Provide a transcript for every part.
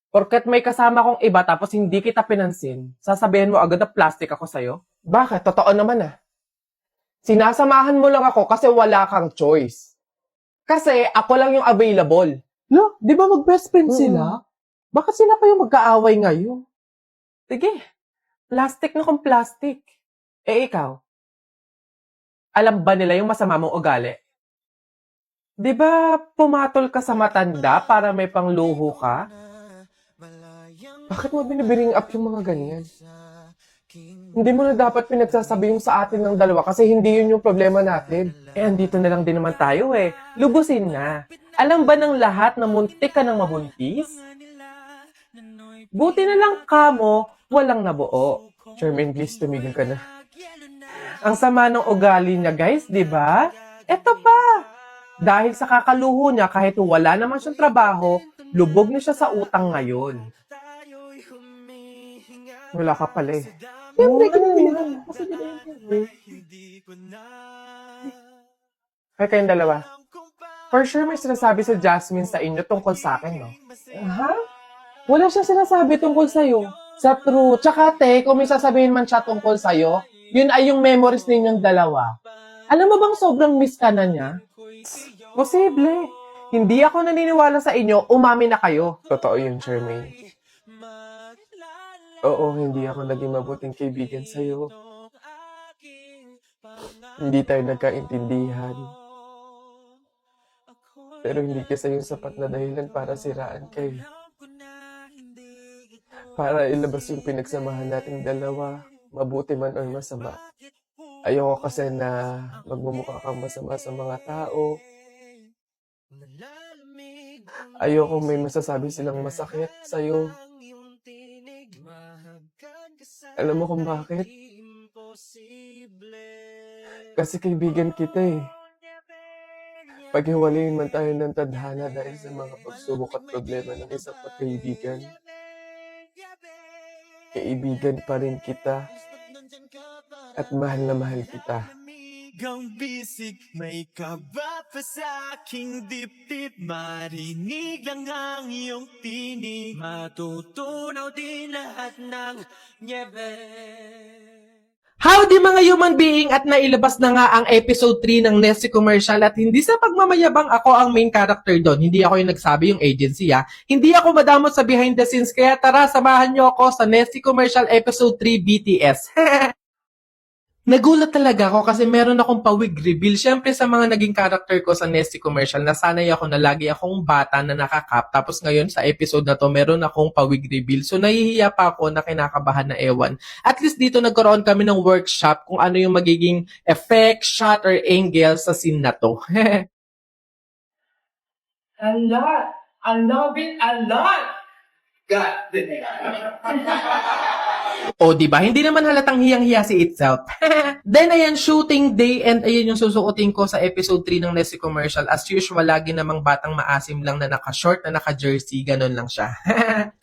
Porket may kasama kong iba tapos hindi kita pinansin, sasabihin mo agad na plastic ako sa'yo? Bakit? Totoo naman ah. Sinasamahan mo lang ako kasi wala kang choice. Kasi ako lang yung available. No, di ba mag-best friend sila? Bakit sila pa yung magkaaway ngayon? Sige, plastic na kung plastic. Eh ikaw, alam ba nila yung masama mong ugali? Di ba pumatol ka sa matanda para may pangluho ka? Bakit mo binibiring up yung mga ganyan? Hindi mo na dapat pinagsasabi yung sa atin ng dalawa kasi hindi yun yung problema natin. Eh, andito na lang din naman tayo eh. Lubusin na. Alam ba ng lahat na muntik ka ng mabuntis? Buti na lang kamo, walang nabuo. Charmaine, please, tumigil ka na. Ang sama ng ugali niya, guys, di ba? Eto pa! Dahil sa kakaluho niya, kahit wala naman siyang trabaho, lubog na siya sa utang ngayon. Wala ka pala eh. Siyempre, ganun. Kaya kayong dalawa. For sure may sinasabi sa Jasmine sa inyo tungkol sa akin, no? Ha? Wala siyang sinasabi tungkol sa'yo. Sa true. Tsaka te, kung may sasabihin man siya tungkol sa'yo, yun ay yung memories ninyong dalawa. Alam mo bang sobrang miss ka na niya? Posible. Hindi ako naniniwala sa inyo, umamin na kayo. Totoo yun, Charmaine. Oo, hindi ako naging mabuting kaibigan sa'yo. Hindi tayo nagkaintindihan. Pero hindi kasi yung sapat na dahilan para siraan kayo. Para ilabas yung pinagsamahan nating dalawa, mabuti man o masama. Ayoko kasi na magmumukha kang masama sa mga tao. Ayoko may masasabi silang masakit sa'yo. Alam mo kung bakit? Kasi kaibigan kita eh. Paghiwalayin man tayo ng tadhana dahil sa mga pagsubok at problema ng isang pagkaibigan. Kaibigan pa rin kita. At mahal na mahal kita. Ang bisig, may kaba pa sa aking dibdib. Marinig lang ang iyong tinig. Matutunaw din lahat ng nyebe. Howdy mga human being at nailabas na nga ang episode 3 ng Nessie Commercial at hindi sa pagmamayabang ako ang main character doon. Hindi ako yung nagsabi yung agency ha. Hindi ako madamot sa behind the scenes kaya tara samahan nyo ako sa Nessie Commercial episode 3 BTS. Nagulat talaga ako kasi meron akong pa-wig reveal. Siyempre sa mga naging character ko sa Nessie Commercial, nasanay ako na lagi akong bata na nakakap. Tapos ngayon sa episode na to, meron akong pa-wig reveal. So nahihiya pa ako na kinakabahan na ewan. At least dito nagkaroon kami ng workshop kung ano yung magiging effect, shot, or angle sa scene na to. A lot. I love it a lot. God damn. O, di ba? Hindi naman halatang hiyang-hiya si itself. Then, ayan, shooting day and ayan yung susuotin ko sa episode 3 ng Nessie Commercial. As usual, lagi namang batang maasim lang na naka-short, na naka-jersey, ganun lang siya.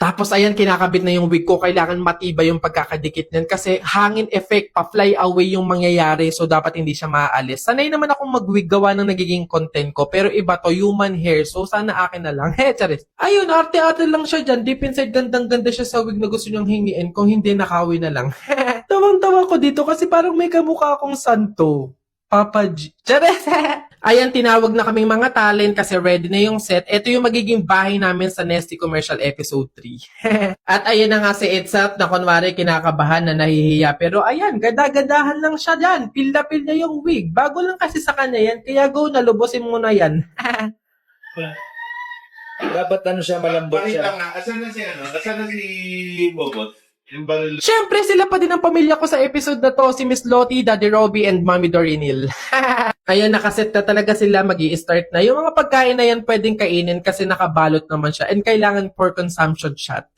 Tapos, ayan, kinakabit na yung wig ko. Kailangan matibay yung pagkakadikit niyan kasi hangin effect, pa-fly away yung mangyayari so dapat hindi siya maaalis. Sanay naman akong mag-wig gawa ng nagiging content ko pero iba to, human hair. So, sana akin na lang. Charis. Ayun, arte-arte lang siya dyan. Deep inside, gandang-ganda siya sa wig na gusto niyang hingiin. Kung hindi, nakawi na lang. Tawang-tawa ko dito kasi parang may kamukha akong santo. Papa G. Charis! Ayan, tinawag na kaming mga talent kasi ready na yung set. Ito yung magiging bahay namin sa Nessie Commercial Episode 3. At ayan na nga si itself na kunwari kinakabahan na nahihiya. Pero ayan, ganda-gandahan lang siya dyan. Pil na yung wig. Bago lang kasi sa kanya yan. Kaya go na, lubusin mo na yan. Dapat ano siya, malambot Bakit siya. lang nga, asan na si asan na si Bobot? Yung baril. Siyempre, sila pa din ang pamilya ko sa episode na to. Si Miss Lottie, Daddy Robbie, and Mommy Dorinil. Ayan, nakaset na talaga sila, mag-i-start na. Yung mga pagkain na yan pwedeng kainin kasi nakabalot naman siya and kailangan for consumption shot.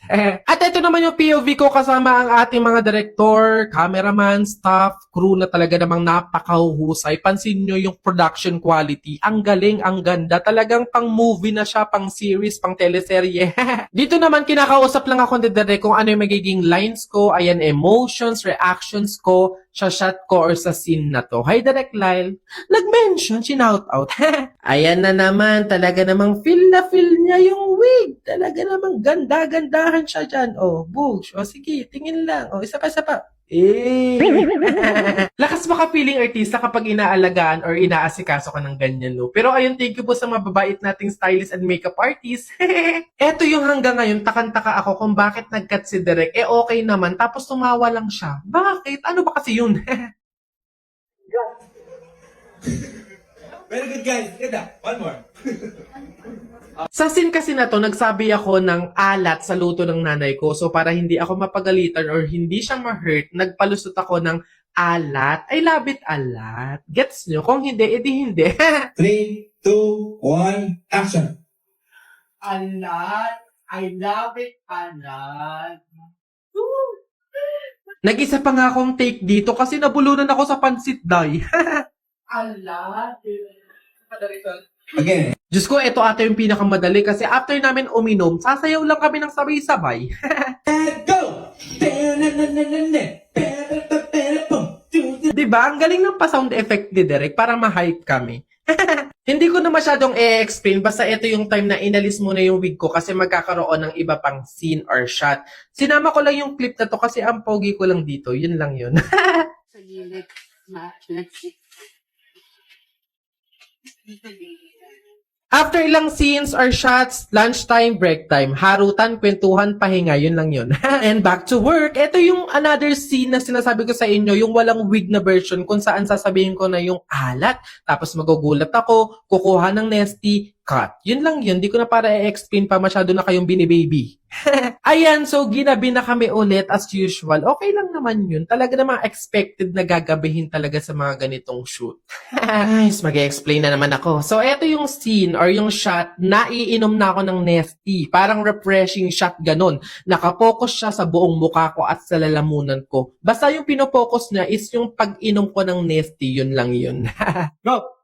At ito naman yung POV ko kasama ang ating mga director, cameraman, staff, crew na talaga namang napakahusay. Pansin nyo yung production quality. Ang galing, ang ganda. Talagang pang movie na siya, pang series, pang teleserye. Dito naman, kinakausap lang ako ni Derek kung ano yung magiging lines ko, ayan, emotions, reactions ko. sa shot ko or sa scene na to. Hi, Direct Lyle. Nag-mention, shinout out. Ayan na naman, talaga namang feel na feel niya yung wig. Talaga namang ganda-gandahan siya dyan. Oh, bush. O sige, tingin lang. O, isa pa. Eh. Lakas makapiling artista kapag inaalagaan or inaasikaso ka ng ganyan, no? Pero ayun, thank you po sa mababait nating stylist and makeup artist. Eto yung hanggang ngayon, takang-taka ako kung bakit nag-cut si Derek. Eh okay naman, tapos tumawa lang siya. Bakit? Ano ba kasi yun? Very good, guys. Ganda. One more. Sa scene kasi na to, nagsabi ako ng alat sa luto ng nanay ko. So para hindi ako mapagalitan or hindi siya ma-hurt, nagpalusot ako ng alat. I love it, alat. Gets nyo? Kung hindi, edi hindi. 3, 2, 1, action. A lot. I love it a lot. Nag-isa pa nga akong take dito kasi nabulunan ako sa pansit dye. A lot. Again. Diyos ko, ito ata yung pinakamadali kasi after namin uminom, sasayaw lang kami ng sabay-sabay. Go! Diba? Ang galing ng pa-sound effect ni Derek para ma-hype kami. Hindi ko na masyadong i-explain, basta ito yung time na inalis mo na yung wig ko kasi magkakaroon ng iba pang scene or shot. Sinama ko lang yung clip na to kasi ang pogi ko lang dito. Yun lang yun. Sa gilid. After ilang scenes or shots, lunchtime, break time, harutan, kwentuhan, pahinga, yun lang yun. And back to work. Ito yung another scene na sinasabi ko sa inyo, yung walang wig na version kung saan sasabihin ko na yung alat, tapos magugulat ako, kukuha ng nesty, cut. Yun lang yun, di ko na para i-explain pa, masyado na kayong binibaby. Ayan, so ginabi na kami ulit as usual. Okay lang naman yun. Talaga namang expected na gagabihin talaga sa mga ganitong shoot. Nice, mag-explain na naman ako. So, eto yung scene or yung shot, naiinom na ako ng nesty. Parang refreshing shot ganun. Nakapokus siya sa buong mukha ko at sa lalamunan ko. Basta yung pinopokus niya is yung pag-inom ko ng nesty, yun lang yun. Go!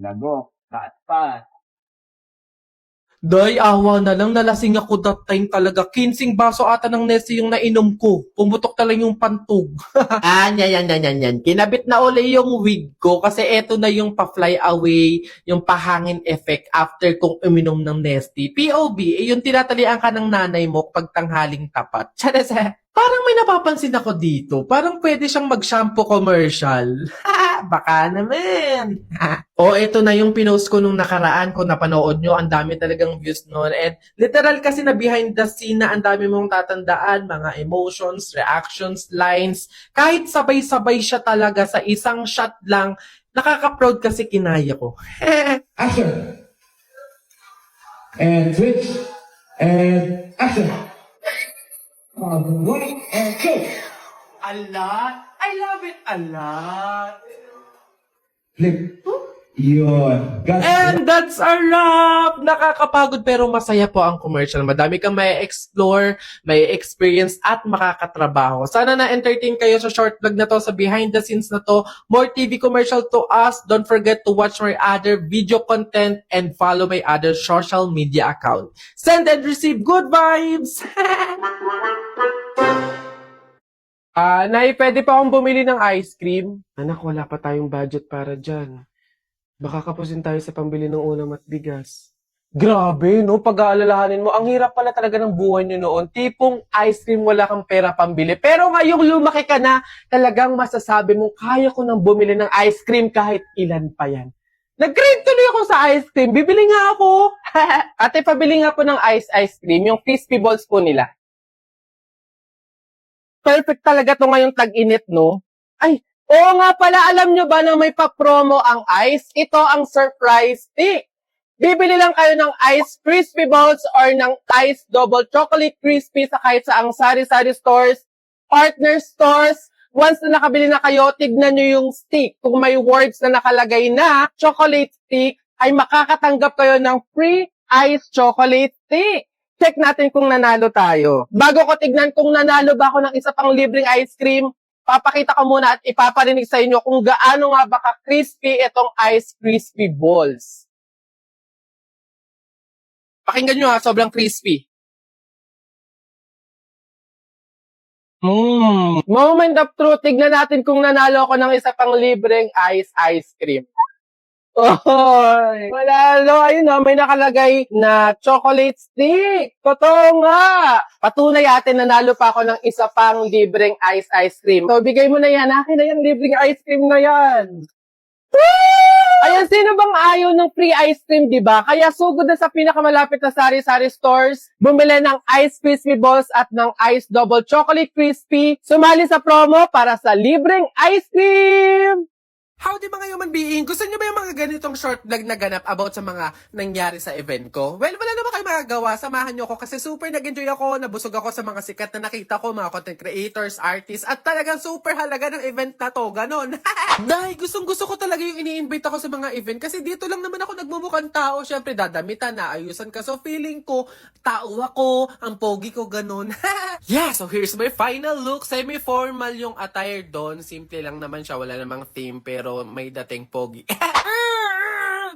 Lago. Taas. Day, awa na lang, nalasing ako that time talaga. 15 baso ata ng Nessie yung nainom ko. Pumutok na lang yung pantog. yan. Kinabit na uli yung wig ko kasi eto na yung pa-fly away, yung pahangin effect after kong uminom ng Nesty. POV, yung tinatalian ka ng nanay mo pag tanghaling tapat. Charesa. Parang may napapansin ako dito. Parang pwede siyang mag-shampoo commercial. Baka naman. O, ito na yung pinost ko nung nakaraan. Kung napanood nyo, ang dami talagang views nun. And literal kasi na behind the scene na ang dami mong tatandaan, mga emotions, reactions, lines. Kahit sabay-sabay siya talaga sa isang shot lang, nakaka-proud kasi kinaya ko. Action. And switch. And action. Alright, and go. A lot. I love it a lot. Flip. Yun. Got And that's a wrap! Nakakapagod pero masaya po ang commercial. Madami kang may explore, may experience at makakatrabaho. Sana na-entertain kayo sa short vlog na to, sa behind the scenes na to. More TV commercial to us. Don't forget to watch my other video content and follow my other social media account. Send and receive good vibes! Nay, pwede pa akong bumili ng ice cream? Anak, wala pa tayong budget para dyan. Baka kapusin tayo sa pambili ng ulam at bigas. Grabe, no? Pag-aalalahanin mo, ang hirap pala talaga ng buhay nyo noon. Tipong ice cream, wala kang pera pambili. Pero ngayong lumaki ka na, talagang masasabi mo, kaya ko nang bumili ng ice cream kahit ilan pa yan. Nag-crave tuloy ako sa ice cream. Bibili nga ako. Ate, pabili nga po ng ice cream, yung crispy balls po nila. Perfect talaga to ngayong tag-init, no? Ay, oo nga pala, alam nyo ba na may pa-promo ang ice? Ito ang surprise stick. Bibili lang kayo ng ice crispy balls or ng ice double chocolate crispy sa kahit saang sari-sari stores, partner stores. Once na nakabili na kayo, tignan nyo yung stick. Kung may words na nakalagay na chocolate stick, ay makakatanggap kayo ng free ice chocolate stick. Check natin kung nanalo tayo. Bago ko tignan kung nanalo ba ako ng isa pang libreng ice cream, papakita ko muna at ipaparinig sa inyo kung gaano nga ba ka-crispy itong ice crispy balls. Pakinggan nyo ha, sobrang crispy. Moment of truth, tignan natin kung nanalo ako ng isa pang libreng ice cream. Oy! Manalo, ayun o, may nakalagay na chocolate stick. Totoo nga! Patunay atin, nanalo pa ako ng isa pang libreng ice cream. So, bigay mo na yan. Akin na yan, libreng ice cream na yan. Ayan, sino bang ayaw ng free ice cream, di ba? Kaya sugod na sa pinakamalapit na sari-sari stores, bumili ng Ice Crispy Balls at ng Ice Double Chocolate Crispy. Sumali sa promo para sa libreng ice cream! Howdy mga human being! Gusto niyo ba yung mga ganitong short vlog na ganap about sa mga nangyari sa event ko? Well, wala naman kayo magagawa. Samahan niyo ako kasi super nag-enjoy ako. Nabusog ako sa mga sikat na nakita ko, mga content creators, artists, at talagang super halaga ng event na to. Ganon. Dahil gustong-gusto ko talaga yung ini-invite ako sa mga event kasi dito lang naman ako nagmumukhang tao. Siyempre, dadamitan na, ayusan ka. So, feeling ko, tao ako, ang pogi ko, ganon. Yeah, so here's my final look. Semi-formal yung attire doon. Simple lang naman siya. Wala namang theme, pero may dating pogi.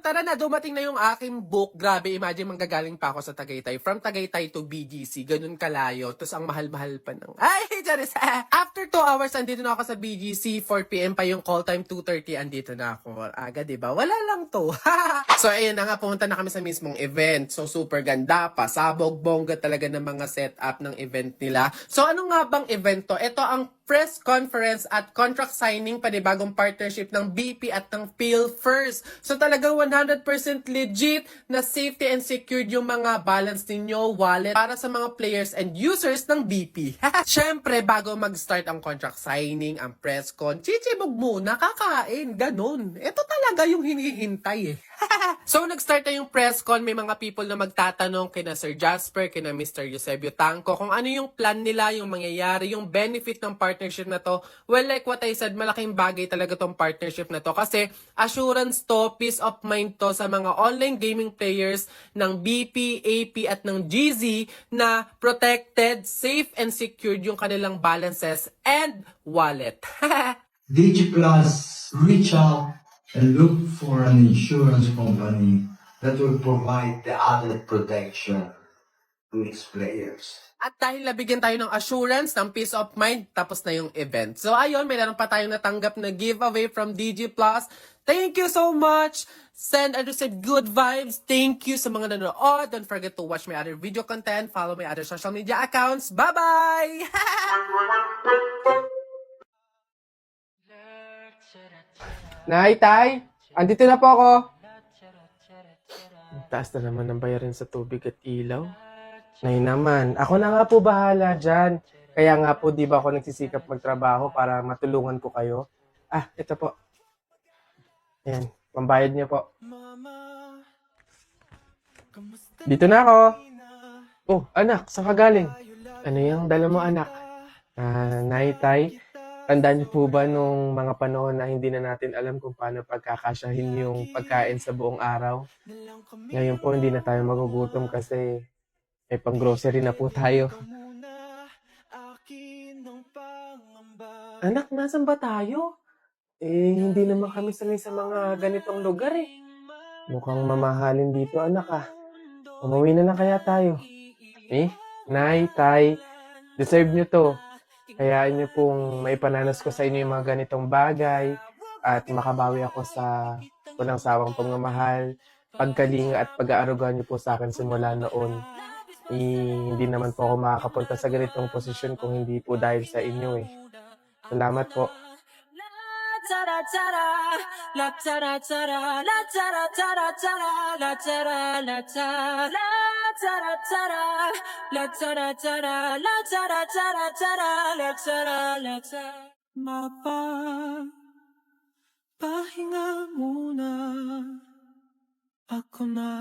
Tara na, dumating na yung aking book. Grabe, imagine manggagaling pa ako sa Tagaytay. From Tagaytay to BGC, ganun kalayo. Tapos ang mahal-mahal pa ng... Ay, Charis! After 2 hours, andito na ako sa BGC. 4 PM pa yung call time, 2:30, andito na ako. Aga, diba? Wala lang to. So, ayun na nga, pumunta na kami sa mismong event. So, super ganda, pasabog, bongga talaga ng mga setup ng event nila. So, ano nga bang event to? Ito ang press conference at contract signing panibagong partnership ng BP at ng PhilFirst. So talagang 100% legit na safety and secured yung mga balance ninyo, wallet, para sa mga players and users ng BP. Siyempre, bago mag-start ang contract signing, ang press con, chichibog muna, kakain, ganun. Ito talaga yung hinihintay eh. So, nag-start na yung press con. May mga people na magtatanong kina Sir Jasper, kina Mr. Eusebio Tanco, kung ano yung plan nila, yung mangyayari, yung benefit ng partnership na to. Well, like what I said, malaking bagay talaga tong partnership na to kasi assurance to, peace of mind to sa mga online gaming players ng BP, AP at ng GZ na protected, safe and secured yung kanilang balances and wallet. DigiPlus reach out and look for an insurance company that will provide the added protection to its players. At dahil nabigyan tayo ng assurance, ng peace of mind, tapos na yung event. So ayun, mayroon pa tayong natanggap na giveaway from DG Plus. Thank you so much! Send and receive good vibes. Thank you sa mga nanonood. Don't forget to watch my other video content. Follow my other social media accounts. Bye-bye! Nay, Tay! Andito na po ako. Taas na naman ang bayarin sa tubig at ilaw. Nay naman, ako na nga po bahala dyan. Kaya nga po, di ba ako nagsisikap magtrabaho para matulungan ko kayo? Ah, ito po. Ayan, pambayad niyo po. Dito na ako. Oh, anak, saan ka galing? Ano yung dala mo, anak? Nay, Tay, tandaan niyo po ba nung mga panahon na hindi na natin alam kung paano pagkakasyahin yung pagkain sa buong araw? Ngayon po, hindi na tayo magugutom kasi may pang-grocery na po tayo. Anak, nasan ba tayo? Hindi naman kami sanay sa mga ganitong lugar eh. Mukhang mamahalin dito, anak ah. Umuwi na lang kaya tayo. Nay, Tay, deserve nyo to. Hayaan nyo pong maipananas ko sa inyo yung mga ganitong bagay at makabawi ako sa walang sawang pagmamahal, pagkalinga at pag-aaruga nyo po sa akin simula noon. Hindi naman po ako makakapunta sa ganitong posisyon kung hindi po dahil sa inyo eh. Salamat po. Pahinga muna, ako na.